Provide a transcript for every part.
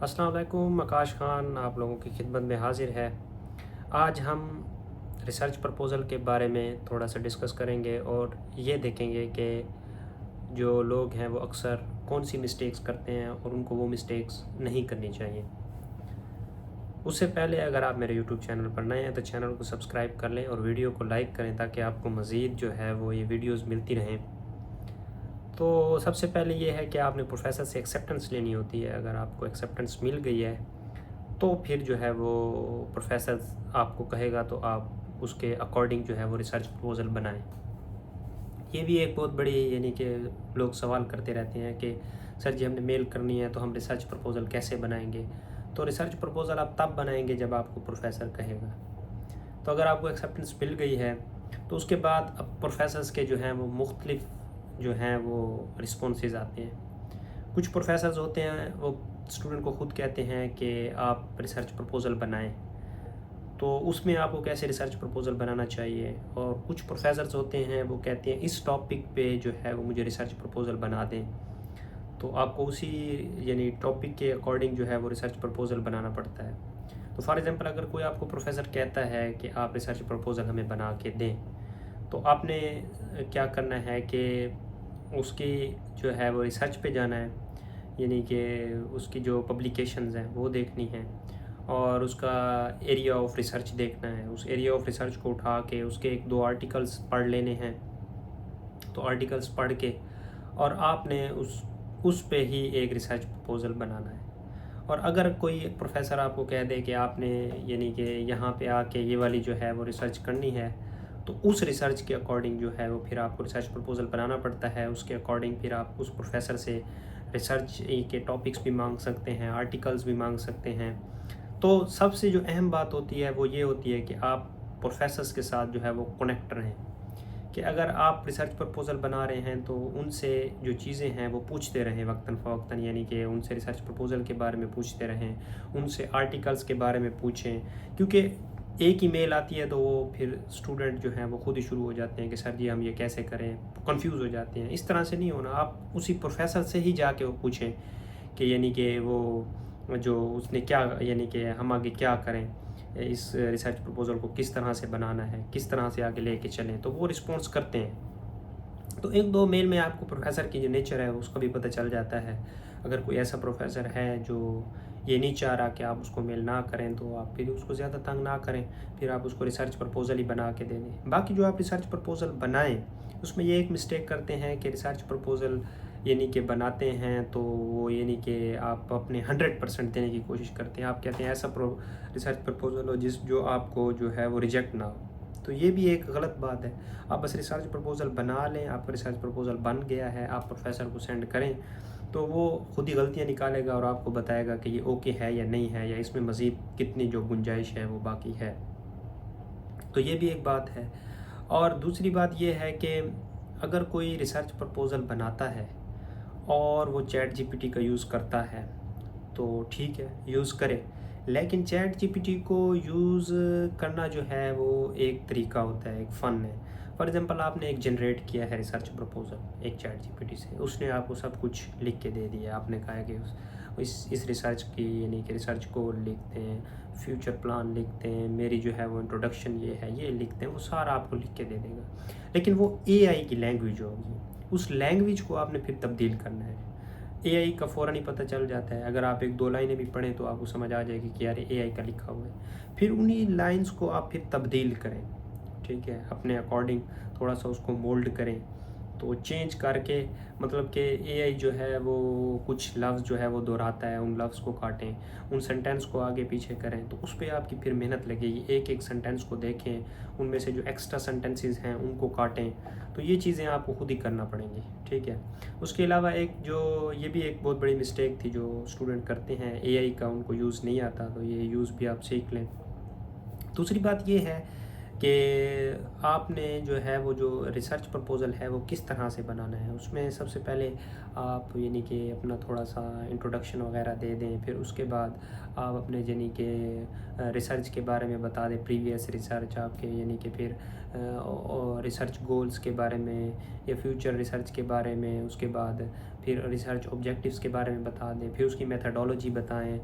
अस्सलाम वालेकुम। आकाश खान आप लोगों की खिदमत में हाज़िर है। आज हम रिसर्च प्रपोज़ल के बारे में थोड़ा सा डिस्कस करेंगे और ये देखेंगे कि जो लोग हैं वो अक्सर कौन सी मिस्टेक्स करते हैं और उनको वो मिस्टेक्स नहीं करनी चाहिए। उससे पहले अगर आप मेरे यूट्यूब चैनल पर नए हैं तो चैनल को सब्सक्राइब कर लें और वीडियो को लाइक करें ताकि आपको मज़ीद जो है वो ये वीडियोज़ मिलती रहें। तो सबसे पहले ये है कि आपने प्रोफेसर से एक्सेप्टेंस लेनी होती है। अगर आपको एक्सेप्टेंस मिल गई है तो फिर जो है वो प्रोफेसर आपको कहेगा तो आप उसके अकॉर्डिंग जो है वो रिसर्च प्रपोज़ल बनाएं। ये भी एक बहुत बड़ी यानी कि लोग सवाल करते रहते हैं कि सर जी हमने मेल करनी है तो हम रिसर्च प्रपोज़ल कैसे बनाएंगे। तो रिसर्च प्रपोज़ल आप तब बनाएंगे जब आपको प्रोफेसर कहेगा। तो अगर आपको एक्सेप्टेंस मिल गई है तो उसके बाद अब प्रोफेसर्स के जो हैं वो मुख्तलिफ जो हैं वो रिस्पॉन्सेज आते हैं। कुछ प्रोफेसर्स होते हैं वो स्टूडेंट को ख़ुद कहते हैं कि आप रिसर्च प्रपोज़ल बनाएं, तो उसमें आपको कैसे रिसर्च प्रपोज़ल बनाना चाहिए। और कुछ प्रोफेसर्स होते हैं वो कहते हैं इस टॉपिक पे जो है वो मुझे रिसर्च प्रपोज़ल बना दें, तो आपको उसी यानी टॉपिक के अकॉर्डिंग जो है वो रिसर्च प्रपोज़ल बनाना पड़ता है। तो फॉर एग्ज़ाम्पल अगर कोई आपको प्रोफेसर कहता है कि आप रिसर्च प्रपोज़ल हमें बना के दें, तो आपने क्या करना है कि उसकी जो है वो रिसर्च पे जाना है, यानी कि उसकी जो पब्लिकेशंस हैं वो देखनी है और उसका एरिया ऑफ रिसर्च देखना है। उस एरिया ऑफ रिसर्च को उठा के उसके एक दो आर्टिकल्स पढ़ लेने हैं। तो आर्टिकल्स पढ़ के और आपने उस पे ही एक रिसर्च प्रपोज़ल बनाना है। और अगर कोई प्रोफेसर आपको कह दे कि आपने यानी कि यहाँ पे आके ये वाली जो है वो रिसर्च करनी है, तो उस रिसर्च के अकॉर्डिंग जो है वो फिर आपको रिसर्च प्रपोज़ल बनाना पड़ता है। उसके अकॉर्डिंग फिर आप उस प्रोफेसर से रिसर्च के टॉपिक्स भी मांग सकते हैं, आर्टिकल्स भी मांग सकते हैं। तो सबसे जो अहम बात होती है वो ये होती है कि आप प्रोफेसर्स के साथ जो है वो कनेक्ट रहें, कि अगर आप रिसर्च प्रपोज़ल बना रहे हैं तो उनसे जो चीज़ें हैं वो पूछते रहें वक्तन फ़वक्तन, यानी कि उनसे रिसर्च प्रपोज़ल के बारे में पूछते रहें, उनसे आर्टिकल्स के बारे में पूछें। क्योंकि एक ही मेल आती है तो वो फिर स्टूडेंट जो हैं वो खुद ही शुरू हो जाते हैं कि सर जी हम ये कैसे करें, कन्फ्यूज़ हो जाते हैं। इस तरह से नहीं होना, आप उसी प्रोफेसर से ही जाके वो पूछें कि यानी कि वो जो उसने क्या यानी कि हम आगे क्या करें, इस रिसर्च प्रपोज़ल को किस तरह से बनाना है, किस तरह से आगे लेके चलें, तो वो रिस्पॉन्स करते हैं। तो एक दो मेल में आपको प्रोफेसर की जो नेचर है उसका भी पता चल जाता है। अगर कोई ऐसा प्रोफेसर है जो ये नहीं चाह रहा कि आप उसको मेल ना करें तो आप फिर उसको ज़्यादा तंग ना करें, फिर आप उसको रिसर्च प्रपोज़ल ही बना के दे दें। बाकी जो आप रिसर्च प्रपोज़ल बनाएं उसमें ये एक मिस्टेक करते हैं कि रिसर्च प्रपोज़ल यानी कि बनाते हैं तो वो यानी कि आप अपने 100% देने की कोशिश करते हैं। आप कहते हैं ऐसा रिसर्च प्रपोज़ल हो जो आपको जो है वो रिजेक्ट ना हो, तो ये भी एक गलत बात है। आप बस रिसर्च प्रपोज़ल बना लें, आपका रिसर्च प्रपोज़ल बन गया है, आप प्रोफेसर को सेंड करें तो वो खुद ही गलतियाँ निकालेगा और आपको बताएगा कि ये ओके है या नहीं है, या इसमें मज़ीद कितनी जो गुंजाइश है वो बाकी है। तो ये भी एक बात है। और दूसरी बात ये है कि अगर कोई रिसर्च प्रपोज़ल बनाता है और वो चैट जीपीटी का यूज़ करता है तो ठीक है, यूज़ करे, लेकिन चैट जीपीटी को यूज़ करना जो है वो एक तरीका होता है, एक फ़न है। फॉर एग्ज़ाम्पल आपने एक जनरेट किया है रिसर्च प्रपोज़ल एक चैट जीपीटी से, उसने आपको सब कुछ लिख के दे दिया। आपने कहा है कि इस रिसर्च की यानी कि रिसर्च को लिखते हैं, फ्यूचर प्लान लिखते हैं, मेरी जो है वो इंट्रोडक्शन ये है, ये लिखते हैं, वो सारा आपको लिख के दे देगा। लेकिन वो एआई की लैंग्वेज होगी, उस लैंग्वेज को आपने फिर तब्दील करना है। एआई का फ़ौरन ही पता चल जाता है, अगर आप एक दो लाइनें भी पढ़ें तो आपको समझ आ जाएगी कि यार एआई का लिखा हुआ है। फिर उन्हीं लाइंस को आप फिर तब्दील करें, ठीक है, अपने अकॉर्डिंग थोड़ा सा उसको मोल्ड करें। तो चेंज करके मतलब कि एआई जो है वो कुछ लफ्ज़ जो है वो दोहराता है, उन लफ्ज़ को काटें, उन सेंटेंस को आगे पीछे करें, तो उस पर आपकी फिर मेहनत लगेगी। एक एक सेंटेंस को देखें, उनमें से जो एक्स्ट्रा सेंटेंसेस हैं उनको काटें, तो ये चीज़ें आपको खुद ही करना पड़ेंगी, ठीक है। उसके अलावा एक जो ये भी एक बहुत बड़ी मिस्टेक थी जो स्टूडेंट करते हैं, एआई का उनको यूज़ नहीं आता, तो ये यूज़ भी आप सीख लें। दूसरी बात ये है کہ آپ نے جو ہے وہ جو ریسرچ پرپوزل ہے وہ کس طرح سے بنانا ہے. اس میں سب سے پہلے آپ یعنی کہ اپنا تھوڑا سا انٹروڈکشن وغیرہ دے دیں. پھر اس کے بعد آپ اپنے یعنی کہ ریسرچ کے بارے میں بتا دیں, پریویس ریسرچ آپ کے, یعنی کہ پھر ریسرچ گولز کے بارے میں یا فیوچر ریسرچ کے بارے میں. اس کے بعد پھر ریسرچ آبجیکٹیوز کے بارے میں بتا دیں. پھر اس کی میتھڈولوجی بتائیں,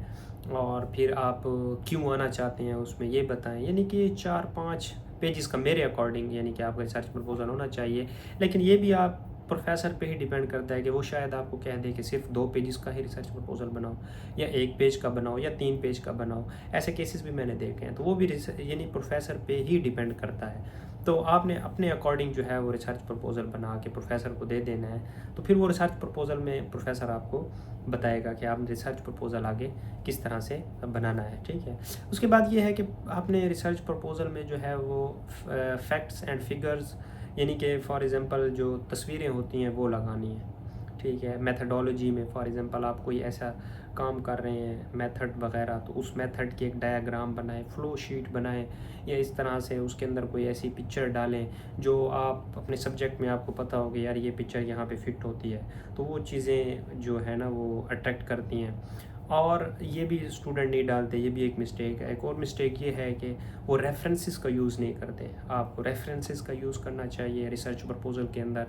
اور پھر آپ کیوں آنا چاہتے ہیں اس میں یہ بتائیں. یعنی کہ 4-5 پیجز کا میرے اکارڈنگ یعنی کہ آپ کا ریسرچ پرپوزل ہونا چاہیے. لیکن یہ بھی آپ پروفیسر پہ ہی ڈیپینڈ کرتا ہے کہ وہ شاید آپ کو کہہ دے کہ صرف 2 پیجز کا ہی ریسرچ پرپوزل بناؤ, یا 1 پیج کا بناؤ, یا 3 پیج کا بناؤ. ایسے کیسز بھی میں نے دیکھے ہیں. تو وہ بھی یعنی پروفیسر پہ ہی ڈیپینڈ کرتا ہے. تو آپ نے اپنے اکارڈنگ جو ہے وہ ریسرچ پرپوزل بنا کے پروفیسر کو دے دینا ہے. تو پھر وہ ریسرچ پرپوزل میں پروفیسر آپ کو بتائے گا کہ آپ ریسرچ پرپوزل آگے کس طرح سے بنانا ہے. ٹھیک ہے. اس کے بعد یہ ہے کہ آپ نے ریسرچ پرپوزل میں جو ہے وہ فیکٹس اینڈ فگرز, یعنی کہ فار ایگزامپل جو تصویریں ہوتی ہیں وہ لگانی ہیں. ٹھیک ہے. میتھڈولوجی میں فار ایگزامپل آپ کوئی ایسا کام کر رہے ہیں میتھڈ وغیرہ, تو اس میتھڈ کی ایک ڈایاگرام بنائیں, فلو شیٹ بنائیں, یا اس طرح سے اس کے اندر کوئی ایسی پکچر ڈالیں جو آپ اپنے سبجیکٹ میں آپ کو پتہ ہو کہ یار یہ پکچر یہاں پہ فٹ ہوتی ہے. تو وہ چیزیں جو ہے نا وہ اٹریکٹ کرتی ہیں. اور یہ بھی اسٹوڈنٹ نہیں ڈالتے, یہ بھی ایک مسٹیک ہے. ایک اور مسٹیک یہ ہے کہ وہ ریفرنسز کا یوز نہیں کرتے. آپ کو ریفرنسز کا یوز کرنا چاہیے ریسرچ پرپوزل کے اندر.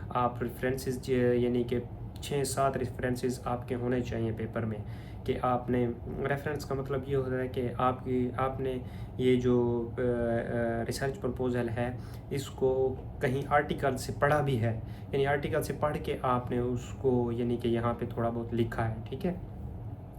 آپ ریفرنسز یعنی کہ 6-7 ریفرنسز آپ کے ہونے چاہیے پیپر میں. کہ آپ نے ریفرنس کا مطلب یہ ہوتا ہے کہ آپ نے یہ جو ریسرچ پرپوزل ہے اس کو کہیں آرٹیکل سے پڑھا بھی ہے, یعنی آرٹیکل سے پڑھ کے آپ نے اس کو یعنی کہ یہاں پہ تھوڑا بہت لکھا ہے. ٹھیک ہے.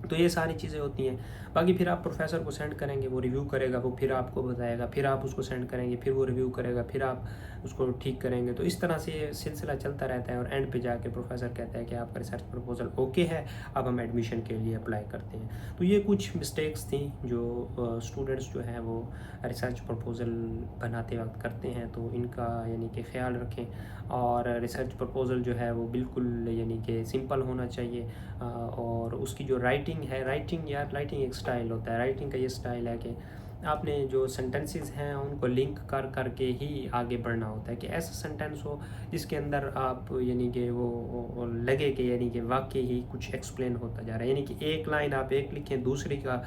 تو یہ ساری چیزیں ہوتی ہیں. باقی پھر آپ پروفیسر کو سینڈ کریں گے, وہ ریویو کرے گا, وہ پھر آپ کو بتائے گا, پھر آپ اس کو سینڈ کریں گے, پھر وہ ریویو کرے گا, پھر آپ اس کو ٹھیک کریں گے. تو اس طرح سے یہ سلسلہ چلتا رہتا ہے, اور اینڈ پہ جا کے پروفیسر کہتا ہے کہ آپ کا ریسرچ پرپوزل اوکے ہے, اب ہم ایڈمیشن کے لیے اپلائی کرتے ہیں. تو یہ کچھ مسٹیکس تھیں جو اسٹوڈنٹس جو ہیں وہ ریسرچ پرپوزل بناتے وقت کرتے ہیں. تو ان کا یعنی کہ خیال رکھیں. اور ریسرچ پرپوزل جو ہے وہ بالکل یعنی کہ سمپل ہونا چاہیے. اور اس کی جو رائٹنگ ہے, رائٹنگ ایک سٹائل ہوتا ہے. رائٹنگ کا یہ سٹائل ہے کہ آپ نے جو سنٹنسز ہیں ان کو لنک کر کے ہی آگے بڑھنا ہوتا ہے. کہ ایسا سنٹنس ہو جس کے اندر آپ یعنی کہ وہ لگے کہ یعنی کہ واقعی ہی کچھ ایکسپلین ہوتا جا رہا ہے. یعنی کہ ایک لائن آپ ایک لکھیں, دوسری کا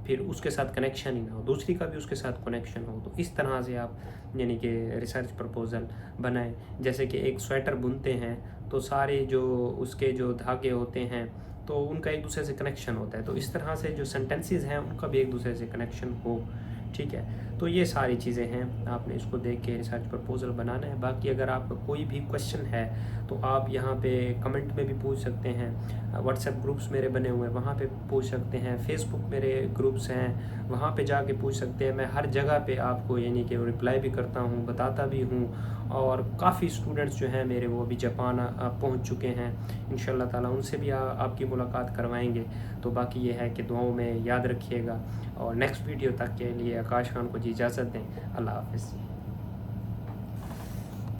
پھر اس کے ساتھ کنیکشن ہی نہ ہو, دوسری کا بھی اس کے ساتھ کنیکشن ہو. تو اس طرح سے آپ یعنی کہ ریسرچ پرپوزل بنائیں. جیسے کہ ایک سویٹر بنتے ہیں تو سارے جو اس کے جو دھاگے ہوتے ہیں تو ان کا ایک دوسرے سے کنیکشن ہوتا ہے. تو اس طرح سے جو سنٹنسز ہیں ان کا بھی ایک دوسرے سے کنیکشن ہو. ٹھیک ہے. تو یہ ساری چیزیں ہیں, آپ نے اس کو دیکھ کے ریسرچ پرپوزل بنانا ہے. باقی اگر آپ کا کوئی بھی کویشچن ہے تو آپ یہاں پہ کمنٹ میں بھی پوچھ سکتے ہیں. واٹس ایپ گروپس میرے بنے ہوئے ہیں وہاں پہ پوچھ سکتے ہیں. فیس بک میرے گروپس ہیں وہاں پہ جا کے پوچھ سکتے ہیں. میں ہر جگہ پہ آپ کو یعنی کہ رپلائی بھی کرتا ہوں, بتاتا بھی ہوں. اور کافی اسٹوڈنٹس جو ہیں میرے وہ ابھی جاپان پہنچ چکے ہیں. انشاءاللہ تعالیٰ ان سے بھی آپ کی ملاقات کروائیں گے. تو باقی یہ ہے کہ دعاؤں میں یاد رکھیے گا. اور نیکسٹ ویڈیو تک کے لیے آکاش خان کو جی اجازت دیں. اللہ حافظ.